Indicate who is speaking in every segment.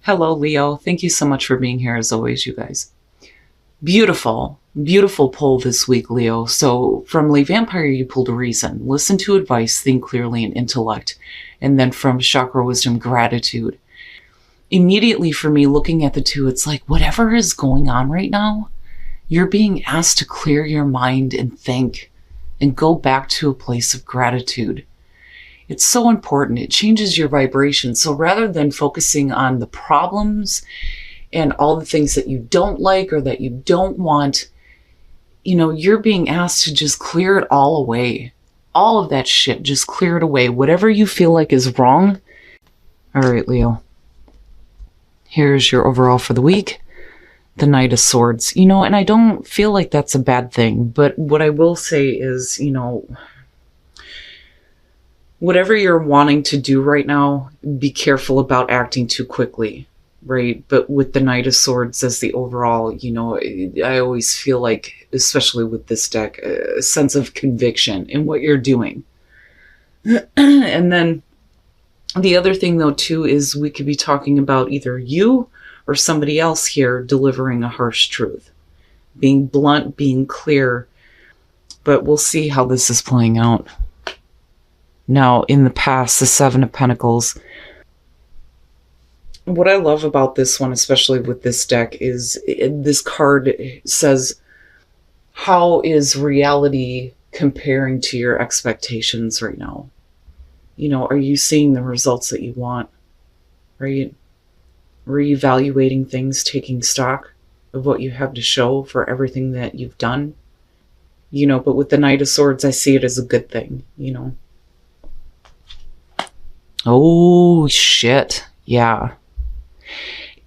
Speaker 1: Hello, Leo. Thank you so much for being here as always, you guys. Beautiful, beautiful pull this week, Leo. So from Lay Vampire, you pulled a reason. Listen to advice, think clearly, and intellect. And then from Chakra Wisdom, gratitude. Immediately for me, looking at the two, it's like whatever is going on right now, you're being asked to clear your mind and think and go back to a place of gratitude. It's so important. It changes your vibration. So rather than focusing on the problems and all the things that you don't like or that you don't want, you're being asked to just clear it all away. All of that shit, just clear it away. Whatever you feel like is wrong. All right, Leo. Here's your overall for the week. The Knight of Swords. And I don't feel like that's a bad thing. But what I will say is, whatever you're wanting to do right now, be careful about acting too quickly, right? But with the Knight of Swords as the overall, I always feel like, especially with this deck, a sense of conviction in what you're doing. And then the other thing, though, too, is we could be talking about either you or somebody else here delivering a harsh truth, being blunt, being clear. But we'll see how this is playing out. Now, in the past, the Seven of Pentacles. What I love about this one, especially with this deck, is this card says, how is reality comparing to your expectations right now? Are you seeing the results that you want? Right? Reevaluating things, taking stock of what you have to show for everything that you've done. But with the Knight of Swords, I see it as a good thing, Oh, shit. Yeah.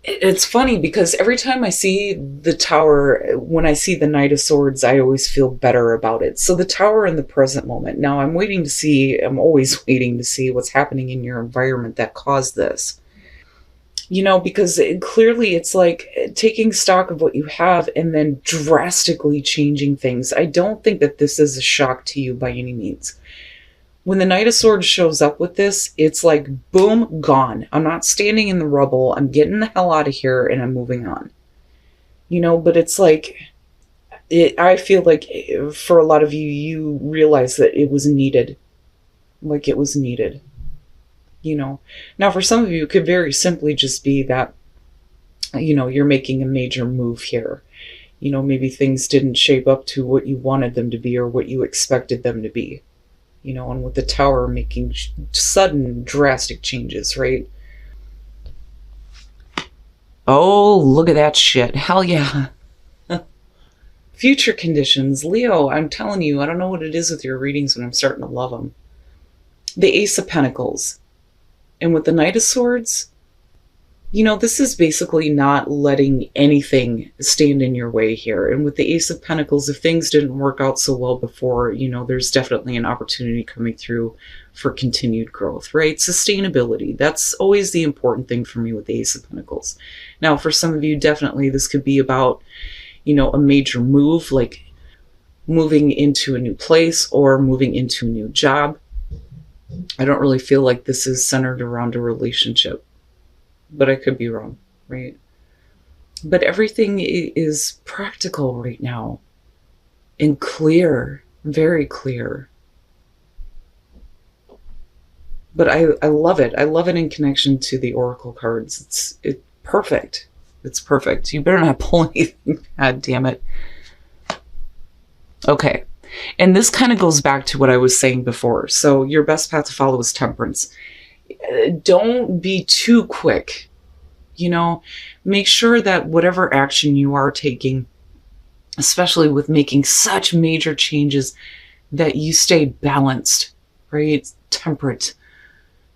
Speaker 1: It's funny because every time I see the Tower, when I see the Knight of Swords, I always feel better about it. So the Tower in the present moment. Now I'm always waiting to see what's happening in your environment that caused this. Because clearly it's like taking stock of what you have and then drastically changing things. I don't think that this is a shock to you by any means. When the Knight of Swords shows up with this, it's like, boom, gone. I'm not standing in the rubble. I'm getting the hell out of here and I'm moving on. But it's like, I feel like for a lot of you, you realize that it was needed. Like it was needed. Now for some of you, it could very simply just be that, you're making a major move here. Maybe things didn't shape up to what you wanted them to be or what you expected them to be. And with the Tower making sudden, drastic changes, right? Oh, look at that shit. Hell yeah. Future conditions. Leo, I'm telling you, I don't know what it is with your readings, but I'm starting to love them. The Ace of Pentacles. And with the Knight of Swords, this is basically not letting anything stand in your way here. And with the Ace of Pentacles, if things didn't work out so well before, there's definitely an opportunity coming through for continued growth, right? Sustainability. That's always the important thing for me with the Ace of Pentacles. Now, for some of you, definitely this could be about, a major move, like moving into a new place or moving into a new job. I don't really feel like this is centered around a relationship. But I could be wrong, right? But everything is practical right now and clear, very clear. But I love it. I love it in connection to the Oracle cards. It's perfect. It's perfect. You better not pull anything. God damn it. Okay. And this kind of goes back to what I was saying before. So your best path to follow is temperance. Don't be too quick. Make sure that whatever action you are taking, especially with making such major changes, that you stay balanced, right? Temperate,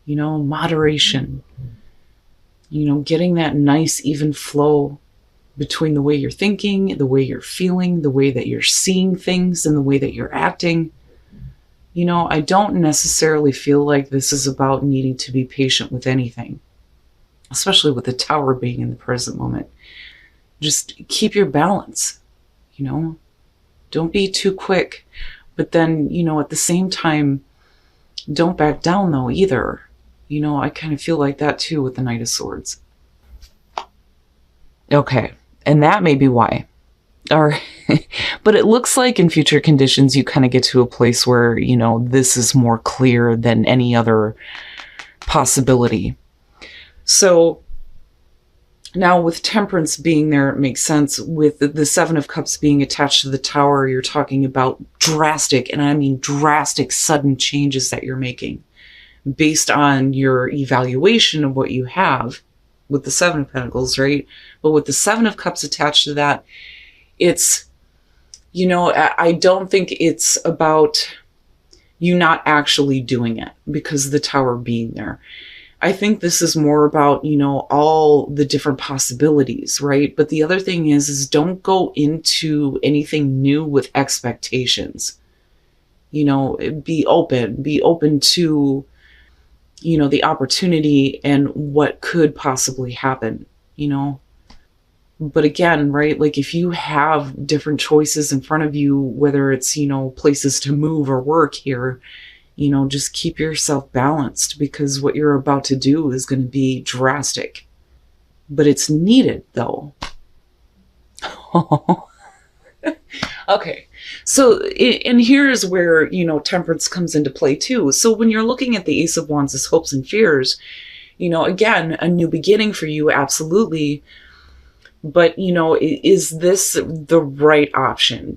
Speaker 1: moderation, getting that nice even flow between the way you're thinking, the way you're feeling, the way that you're seeing things, and the way that you're acting. I don't necessarily feel like this is about needing to be patient with anything, especially with the Tower being in the present moment. Just keep your balance, don't be too quick. But then, at the same time, don't back down though either. I kind of feel like that too with the Knight of Swords. Okay. And that may be why. Or, but it looks like in future conditions, you kind of get to a place where, this is more clear than any other possibility. So now with Temperance being there, it makes sense. With the Seven of Cups being attached to the Tower, you're talking about drastic, and I mean drastic, sudden changes that you're making based on your evaluation of what you have with the Seven of Pentacles, right? But with the Seven of Cups attached to that, it's, I don't think it's about you not actually doing it because of the Tower being there. I think this is more about, all the different possibilities, right? But the other thing is don't go into anything new with expectations. Be open to, the opportunity and what could possibly happen, But again, right, like if you have different choices in front of you, whether it's, places to move or work here, just keep yourself balanced because what you're about to do is going to be drastic. But it's needed, though. Okay. So, and here's where, Temperance comes into play, too. So when you're looking at the Ace of Wands as hopes and fears, again, a new beginning for you, absolutely. But, is this the right option?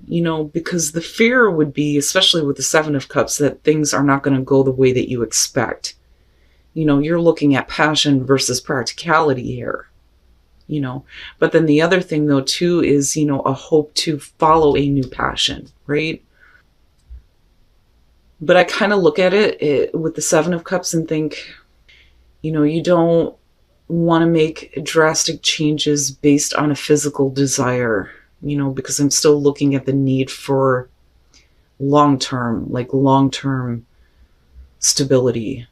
Speaker 1: Because the fear would be, especially with the Seven of Cups, that things are not going to go the way that you expect. You're looking at passion versus practicality here. But then the other thing, though, too, is, a hope to follow a new passion, right? But I kind of look at it with the Seven of Cups and think, you don't want to make drastic changes based on a physical desire, because I'm still looking at the need for long-term stability,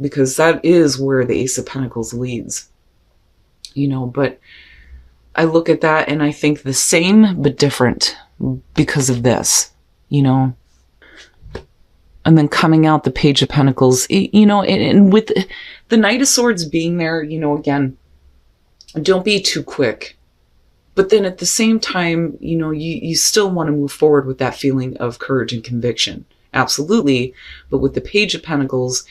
Speaker 1: because that is where the Ace of Pentacles leads, but I look at that and I think the same but different because of this, and then coming out the Page of Pentacles, and with the Knight of Swords being there, again, don't be too quick. But then at the same time, you still want to move forward with that feeling of courage and conviction. Absolutely. But with the Page of Pentacles,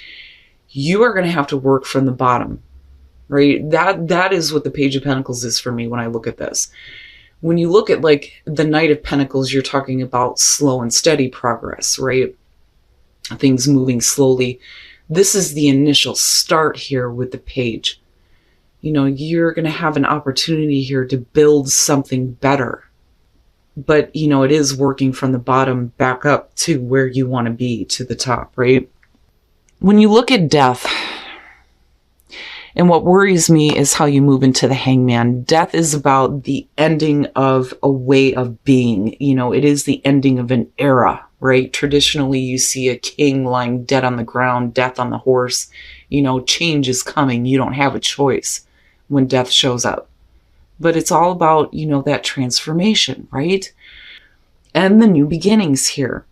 Speaker 1: you are going to have to work from the bottom, right? That is what the Page of Pentacles is for me when I look at this. When you look at like the Knight of Pentacles, you're talking about slow and steady progress, right? Things moving slowly. This is the initial start here with the Page. You're going to have an opportunity here to build something better. But, it is working from the bottom back up to where you want to be, to the top, right? When you look at Death, and what worries me is how you move into the Hangman. Death is about the ending of a way of being. It is the ending of an era. Right? Traditionally, you see a king lying dead on the ground, death on the horse. Change is coming. You don't have a choice when death shows up. But it's all about, that transformation, right? And the new beginnings here.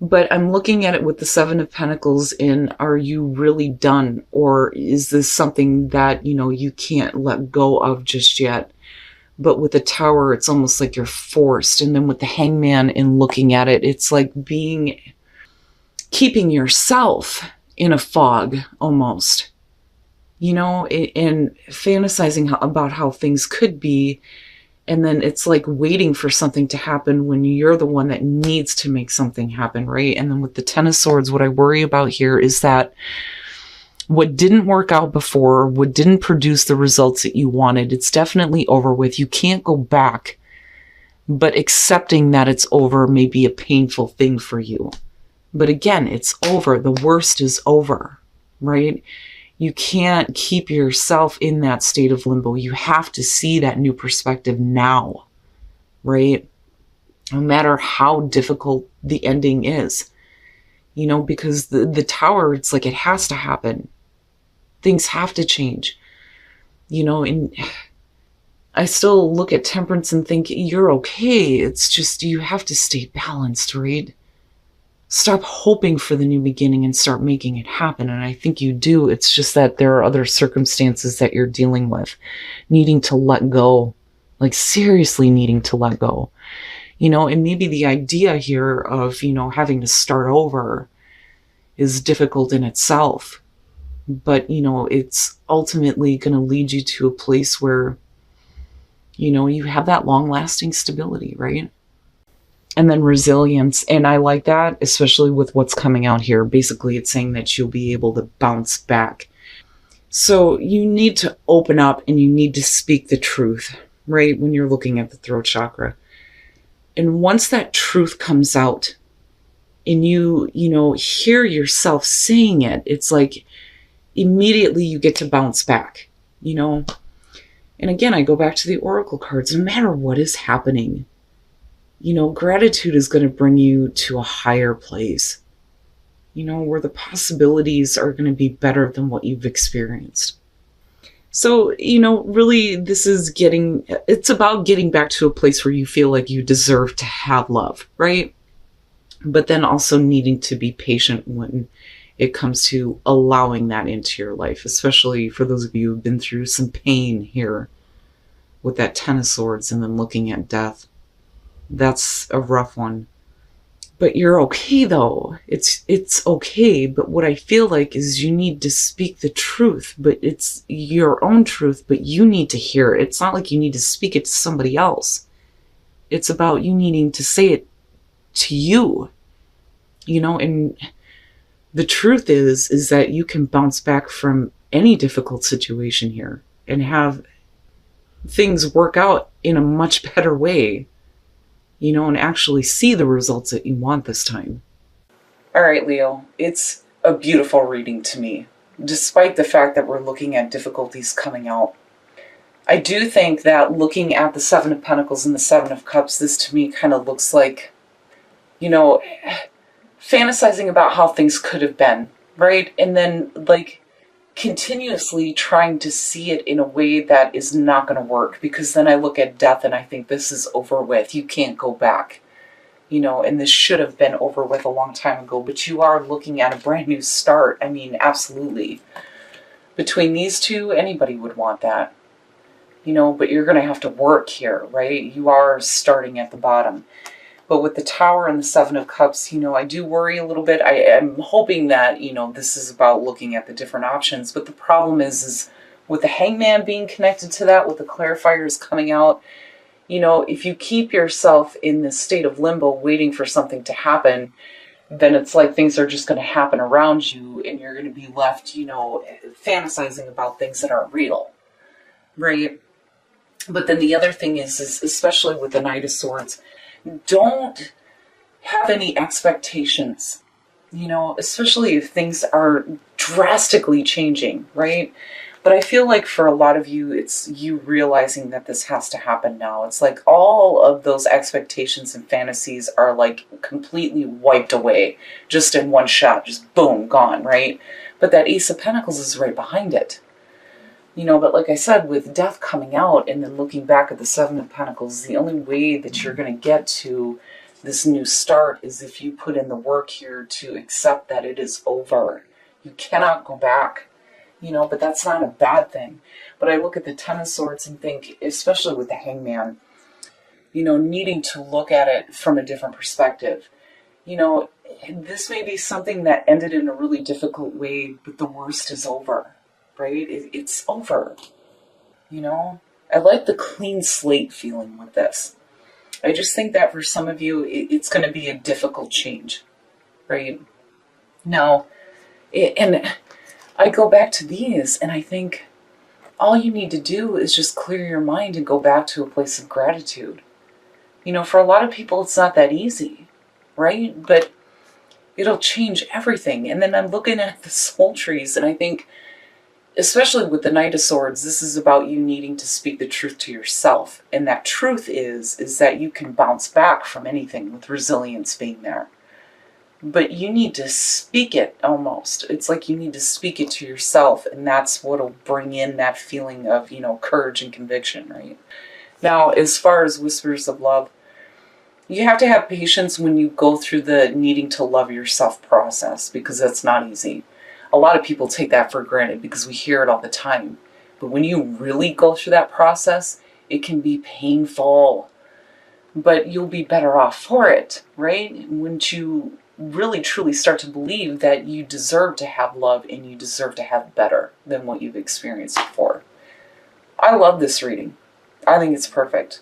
Speaker 1: But I'm looking at it with the Seven of Pentacles in, are you really done? Or is this something that, you can't let go of just yet? But with the Tower, it's almost like you're forced. And then with the Hangman and looking at it, it's like keeping yourself in a fog almost, and fantasizing about how things could be. And then it's like waiting for something to happen when you're the one that needs to make something happen, right? And then with the Ten of Swords, what I worry about here is that what didn't work out before, what didn't produce the results that you wanted, it's definitely over with. You can't go back, but accepting that it's over may be a painful thing for you. But again, it's over. The worst is over, right? You can't keep yourself in that state of limbo. You have to see that new perspective now, right? No matter how difficult the ending is, because the Tower, it's like it has to happen. Things have to change, and I still look at Temperance and think you're okay. It's just, you have to stay balanced, right? Stop hoping for the new beginning and start making it happen. And I think you do. It's just that there are other circumstances that you're dealing with, needing to let go, like seriously needing to let go. And maybe the idea here of, having to start over is difficult in itself. But, it's ultimately going to lead you to a place where, you have that long lasting stability, right? And then resilience. And I like that, especially with what's coming out here. Basically, it's saying that you'll be able to bounce back. So you need to open up and you need to speak the truth, right? When you're looking at the throat chakra. And once that truth comes out and you hear yourself saying it, it's like immediately you get to bounce back, And again, I go back to the oracle cards. No matter what is happening, gratitude is going to bring you to a higher place, where the possibilities are going to be better than what you've experienced. So, really it's about getting back to a place where you feel like you deserve to have love, right? But then also needing to be patient when it comes to allowing that into your life, especially for those of you who've been through some pain here with that Ten of Swords and then looking at death. That's a rough one. But you're okay though. It's okay. But what I feel like is you need to speak the truth, but it's your own truth, but you need to hear it. It's not like you need to speak it to somebody else. It's about you needing to say it to you, and the truth is that you can bounce back from any difficult situation here and have things work out in a much better way, and actually see the results that you want this time. All right, Leo, it's a beautiful reading to me, despite the fact that we're looking at difficulties coming out. I do think that looking at the Seven of Pentacles and the Seven of Cups, this to me kind of looks like, fantasizing about how things could have been, right? And then, continuously trying to see it in a way that is not going to work, because then I look at death and I think this is over with. You can't go back, and this should have been over with a long time ago, but you are looking at a brand new start. I mean, absolutely. Between these two, anybody would want that, but you're going to have to work here, right? You are starting at the bottom. But with the Tower and the Seven of Cups, I do worry a little bit. I am hoping that, this is about looking at the different options. But the problem is with the Hangman being connected to that, with the clarifiers coming out, if you keep yourself in this state of limbo waiting for something to happen, then it's like things are just going to happen around you and you're going to be left, fantasizing about things that aren't real, right? But then the other thing is especially with the Knight of Swords, don't have any expectations, especially if things are drastically changing, right? But I feel like for a lot of you, it's you realizing that this has to happen now. It's like all of those expectations and fantasies are like completely wiped away just in one shot, just boom, gone, right? But that Ace of Pentacles is right behind it. But like I said, with death coming out and then looking back at the Seven of Pentacles, the only way that you're going to get to this new start is if you put in the work here to accept that it is over. You cannot go back, but that's not a bad thing. But I look at the Ten of Swords and think, especially with the Hangman, needing to look at it from a different perspective. This may be something that ended in a really difficult way, but the worst is over. Right? It's over. I like the clean slate feeling with this. I just think that for some of you, it's going to be a difficult change, right? Now, and I go back to these and I think all you need to do is just clear your mind and go back to a place of gratitude. For a lot of people, it's not that easy, right? But it'll change everything. And then I'm looking at the soul trees and I think, especially with the Knight of Swords, this is about you needing to speak the truth to yourself. And that truth is that you can bounce back from anything with resilience being there. But you need to speak it almost. It's like you need to speak it to yourself. And that's what'll bring in that feeling of, courage and conviction, right? Now, as far as Whispers of Love, You have to have patience when you go through the needing to love yourself process, because that's not easy. A lot of people take that for granted because we hear it all the time. But when you really go through that process, it can be painful. But you'll be better off for it, right? Once you really truly start to believe that you deserve to have love and you deserve to have better than what you've experienced before. I love this reading. I think it's perfect.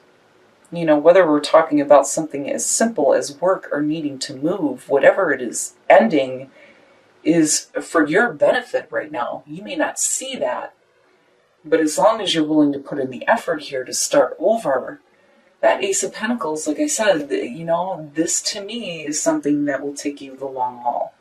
Speaker 1: You know, whether we're talking about something as simple as work or needing to move, whatever it is, ending is for your benefit right now. You may not see that, but as long as you're willing to put in the effort here to start over, that Ace of Pentacles, like I said, you know, this to me is something that will take you the long haul.